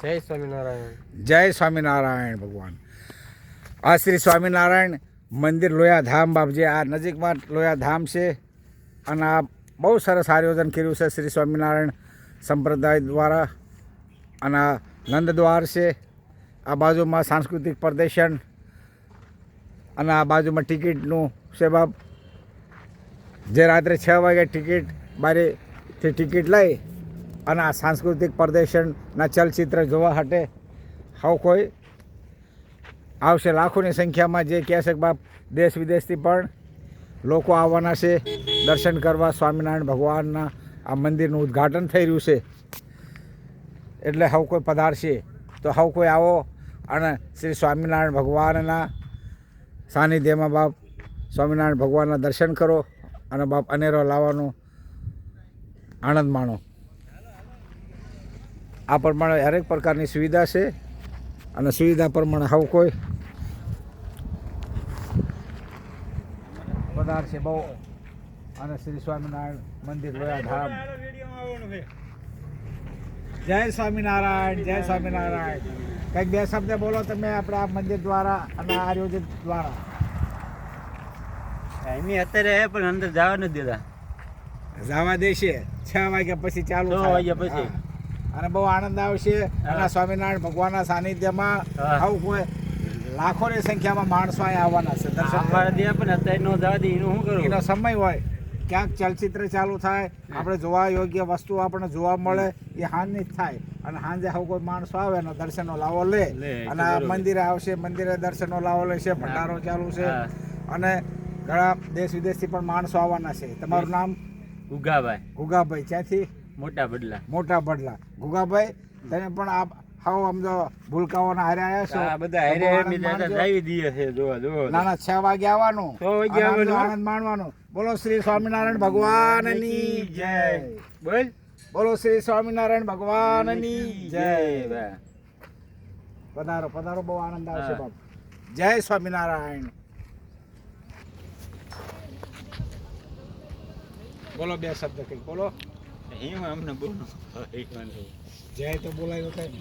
જય સ્વામિનારાયણ. જય સ્વામિનારાયણ ભગવાન. આ શ્રી સ્વામિનારાયણ મંદિર લોયાધામ બાપજી, આ નજીકમાં લોયાધામ છે અને આ બહુ સરસ આયોજન કર્યું છે શ્રી સ્વામિનારાયણ સંપ્રદાય દ્વારા. અને આ નંદદ્વાર છે, આ બાજુમાં સાંસ્કૃતિક પ્રદર્શન અને આ બાજુમાં ટિકિટનું છે બાપ. જે રાત્રે 6 વાગે ટિકિટ બારીથી ટિકિટ લઈ અને આ સાંસ્કૃતિક પ્રદર્શનના ચલચિત્ર જોવા માટે હવે કોઈ આવશે. લાખોની સંખ્યામાં જે કહે છે કે બાપ દેશ વિદેશથી પણ લોકો આવવાના છે દર્શન કરવા. સ્વામિનારાયણ ભગવાનના આ મંદિરનું ઉદ્ઘાટન થઈ રહ્યું છે એટલે હવે કોઈ પધારશે તો હવે કોઈ આવો અને શ્રી સ્વામિનારાયણ ભગવાનના સાનિધ્યમાં બાપ સ્વામિનારાયણ ભગવાનના દર્શન કરો અને બાપ અનેરો લાવવાનો આનંદ માણો. આ પ્રમાણે હરેક પ્રકારની સુવિધા છે અને સુવિધા પ્રમાણે હવે કોઈ પધારશે બહુ. અને શ્રી સ્વામિનારાયણ મંદિર લોયાધામ. જય સ્વામિનારાયણ, જય સ્વામિનારાયણ. કંઈક બે શબ્દ બોલો તમે આપણે આ મંદિર દ્વારા અને આ આયોજન દ્વારા. એમની અત્યારે હે પણ અંદર જવા નથી દેતા. જવા દેશે 6 વાગ્યા પછી ચાલુ 6 વાગ્યા પછી. અને બહુ આનંદ આવશે. અને સ્વામિનારાયણ ભગવાનના સાનિધ્યમાં આવું કોઈ લાખોની સંખ્યામાં માણસો અહીં આવવાના છે દર્શન અમારા દે પણ અત્યારે નો જવા દે એનું શું કરું. એનો સમય હોય ક્યાંક ચલચિત્ર ચાલુ થાય, આપણે જોવા યોગ્ય વસ્તુ આપણને જોવા મળે એ હાંજની જ થાય. અને સાંજે હવે કોઈ માણસો આવે એનો દર્શનનો લાવો લે અને આ મંદિરે આવશે, મંદિરે દર્શનનો લાવો લેશે. ભંડારો ચાલુ છે અને ઘણા દેશ વિદેશથી પણ માણસો આવવાના છે. તમારું નામ? ગુગાભાઈ. ગુગાભાઈ. ક્યાંથી? મોટા બદલા. મોટા બદલા. ગુગાભાઈ તમે પણ આ હાવ આમ જો ભૂલકાઓના હારે આવ્યા છો. આ બધા હારે એમની દાદા લાવી દીએ છે જોવા જોવા. ના ના 6 વાગે આવવાનું, 6 વાગે આવવાનું, આનંદ માણવાનું. બોલો શ્રી સ્વામિનારાયણ ભગવાનની જય. બોલ. બોલો શ્રી સ્વામિનારાયણ ભગવાનની જય. પધારો પધારો, બહુ આનંદ આવશે બાપ. જય સ્વામિનારાયણ. બોલો બે શબ્દ કંઈક બોલો. અમને બોલો. જય તો બોલાયો કઈ.